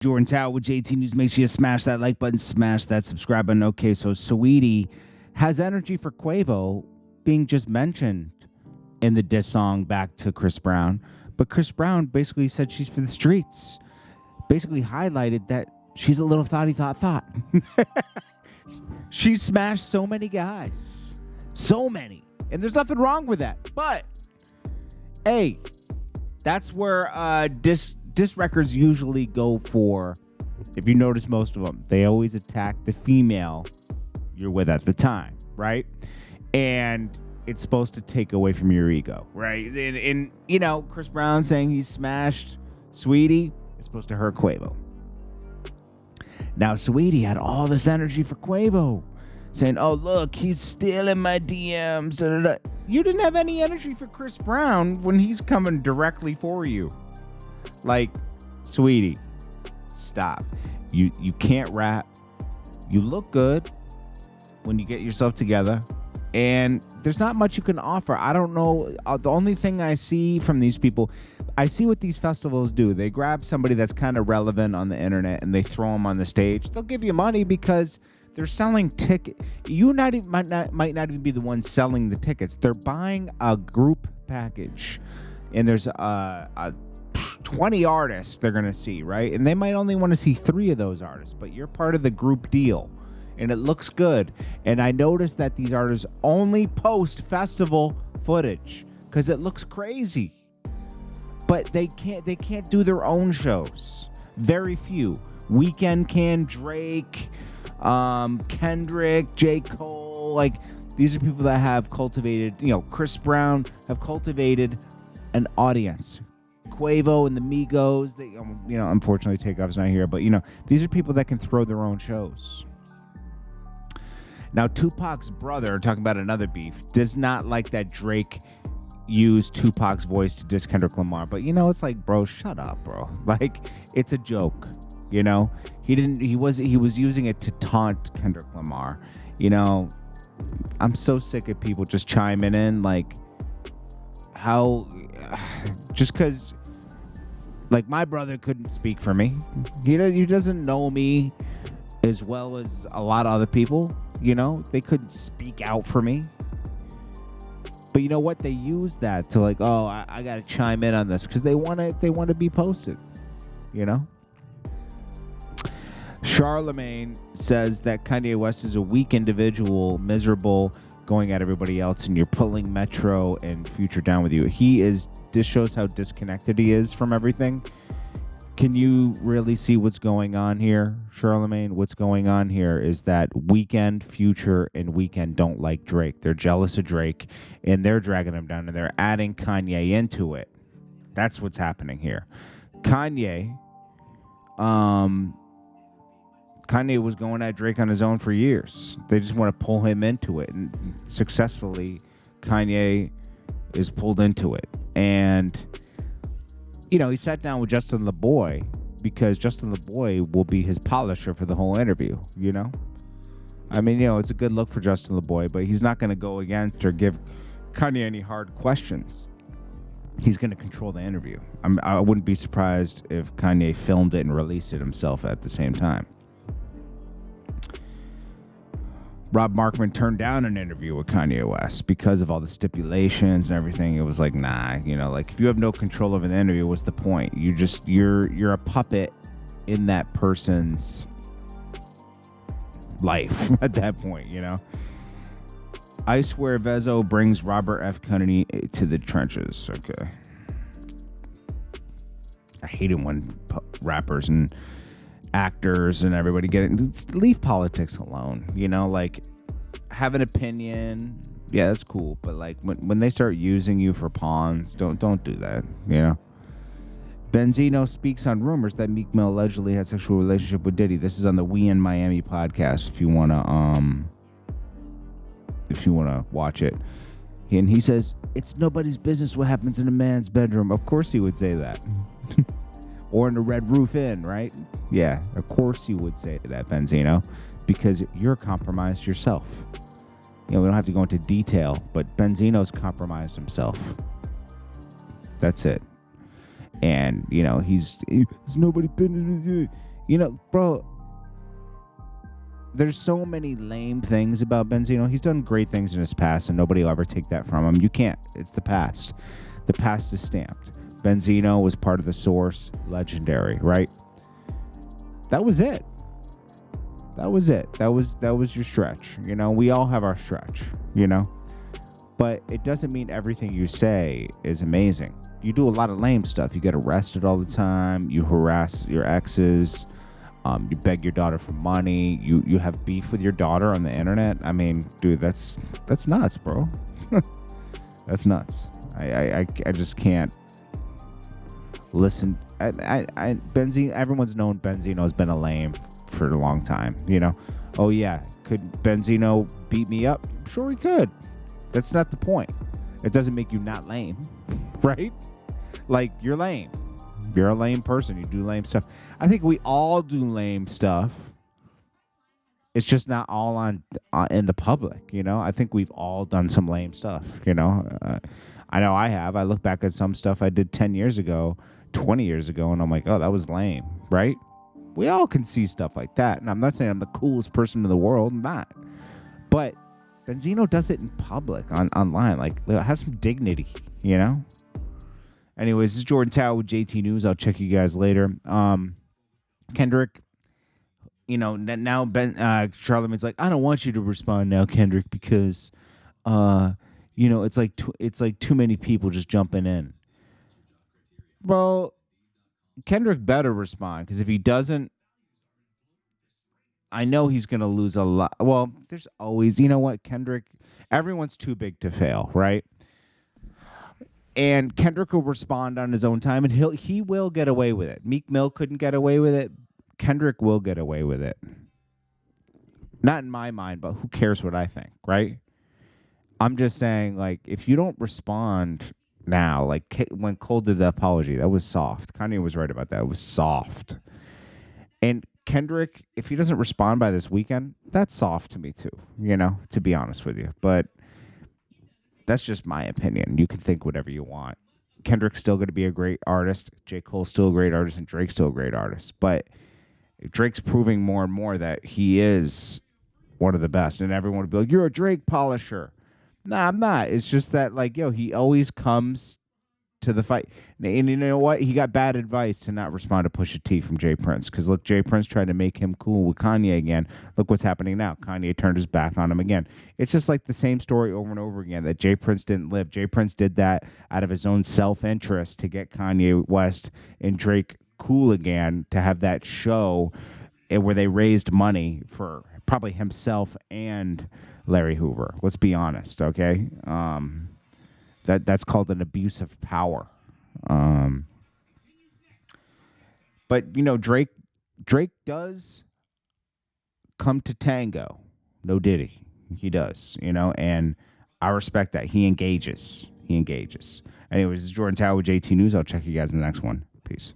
JordanTower with JT News. Make sure you smash that like button, smash that subscribe button. Okay, so Saweetie has energy for Quavo being just mentioned in the diss song back to Chris Brown. But Chris Brown basically said she's for the streets. Basically highlighted that she's a little thought. She smashed so many guys. So many. And there's nothing wrong with that. But, hey, that's where diss records usually go for. If you notice most of them, they always attack the female you're with at the time, right? And it's supposed to take away from your ego, right? And you know, Chris Brown saying he smashed Saweetie is supposed to hurt Quavo. Now, Saweetie had all this energy for Quavo, saying, oh, look, he's stealing my DMs. Da, da, da. You didn't have any energy for Chris Brown when he's coming directly for you. Like, Saweetie, stop. You can't rap. You look good when you get yourself together. And there's not much you can offer. I don't know. The only thing I see from these people, I see what these festivals do. They grab somebody that's kind of relevant on the internet and they throw them on the stage. They'll give you money because they're selling tickets. You might not even be the one selling the tickets. They're buying a group package. And there's 20 artists they're going to see, right? And they might only want to see 3 of those artists, but you're part of the group deal. And it looks good. And I noticed that these artists only post festival footage because it looks crazy. But they can't do their own shows. Very few. Weeknd can, Drake, Kendrick, J. Cole. Like, these are people that have cultivated, Chris Brown have cultivated an audience. Quavo and the Migos, they, unfortunately Takeoff's not here, but these are people that can throw their own shows. Now, Tupac's brother, talking about another beef, does not like that Drake used Tupac's voice to diss Kendrick Lamar. But it's like, bro, shut up, bro. Like, it's a joke. He was using it to taunt Kendrick Lamar. I'm so sick of people just chiming in, like, how just because, like, my brother couldn't speak for me. He doesn't know me as well as a lot of other people. They couldn't speak out for me. But you know what? They use that to, like, oh, I got to chime in on this because they want to be posted. Charlamagne says that Kanye West is a weak individual, miserable, going at everybody else, and you're pulling Metro and Future down with you. This shows how disconnected he is from everything. Can you really see what's going on here, Charlamagne? What's going on here is that Weeknd, Future, and Weeknd don't like Drake. They're jealous of Drake, and they're dragging him down, and they're adding Kanye into it. That's what's happening here. Kanye was going at Drake on his own for years. They just want to pull him into it, and successfully, Kanye is pulled into it. And he sat down with Justin LaBoy because Justin LaBoy will be his polisher for the whole interview, I mean, it's a good look for Justin LaBoy, but he's not going to go against or give Kanye any hard questions. He's going to control the interview. I wouldn't be surprised if Kanye filmed it and released it himself at the same time. Rob Markman turned down an interview with Kanye West because of all the stipulations and everything. It was like, nah, like, if you have no control over the interview, what's the point? You're a puppet in that person's life at that point, I swear Vezo brings Robert F. Kennedy to the trenches. Okay. I hate it when rappers and actors and everybody leave politics alone. Like, have an opinion, yeah, that's cool, but like when they start using you for pawns, don't do that. Benzino speaks on rumors that Meek Mill allegedly had sexual relationship with Diddy. This is on the We in Miami podcast if you want to watch it. And he says it's nobody's business what happens in a man's bedroom. Of course he would say that. Or in the Red Roof Inn, right? Yeah, of course you would say that, Benzino, because you're compromised yourself. We don't have to go into detail, but Benzino's compromised himself. That's it. And, it's nobody been... Bro, there's so many lame things about Benzino. He's done great things in his past, and nobody will ever take that from him. You can't. It's the past. The past is stamped. Benzino was part of the Source, legendary, right? That was it. That was your stretch. We all have our stretch, But it doesn't mean everything you say is amazing. You do a lot of lame stuff. You get arrested all the time. You harass your exes. You beg your daughter for money. You have beef with your daughter on the internet. I mean, dude, that's nuts, bro. That's nuts. I just can't listen. Benzino. Everyone's known Benzino's been a lame for a long time. Oh yeah, could Benzino beat me up? Sure, he could. That's not the point. It doesn't make you not lame, right? Like, you're lame. You're a lame person. You do lame stuff. I think we all do lame stuff. It's just not all on in the public, I think we've all done some lame stuff, I know I have. I look back at some stuff I did 10 years ago, 20 years ago, and I'm like, oh, that was lame, right? We all can see stuff like that. And I'm not saying I'm the coolest person in the world. I'm not. But Benzino does it in public, online. Like, have some dignity, Anyways, this is Jordan Tower with JT News. I'll check you guys later. Kendrick, now Charlamagne's like, I don't want you to respond now, Kendrick, because, it's like too many people just jumping in. Bro, Kendrick better respond, because if he doesn't, I know he's going to lose a lot. Well, there's always, Kendrick, everyone's too big to fail, right? And Kendrick will respond on his own time, and he will get away with it. Meek Mill couldn't get away with it. Kendrick will get away with it. Not in my mind, but who cares what I think, right? I'm just saying, like, if you don't respond now, like when Cole did the apology, that was soft. Kanye was right about that. It was soft. And Kendrick, if he doesn't respond by this weekend, that's soft to me too, to be honest with you. But that's just my opinion. You can think whatever you want. Kendrick's still going to be a great artist. J. Cole's still a great artist, and Drake's still a great artist. But Drake's proving more and more that he is one of the best. And everyone would be like, you're a Drake polisher. Nah, I'm not. It's just that, he always comes to the fight. And you know what? He got bad advice to not respond to Pusha T from Jay Prince. Because, look, Jay Prince tried to make him cool with Kanye again. Look what's happening now. Kanye turned his back on him again. It's just like the same story over and over again, that Jay Prince didn't live. Jay Prince did that out of his own self-interest to get Kanye West and Drake cool again, to have that show where they raised money for probably himself and Larry Hoover. Let's be honest, okay? That's called an abuse of power. But Drake does come to tango. No Diddy. He does, and I respect that. He engages. Anyways, this is Jordan Tower with JT News. I'll check you guys in the next one. Peace.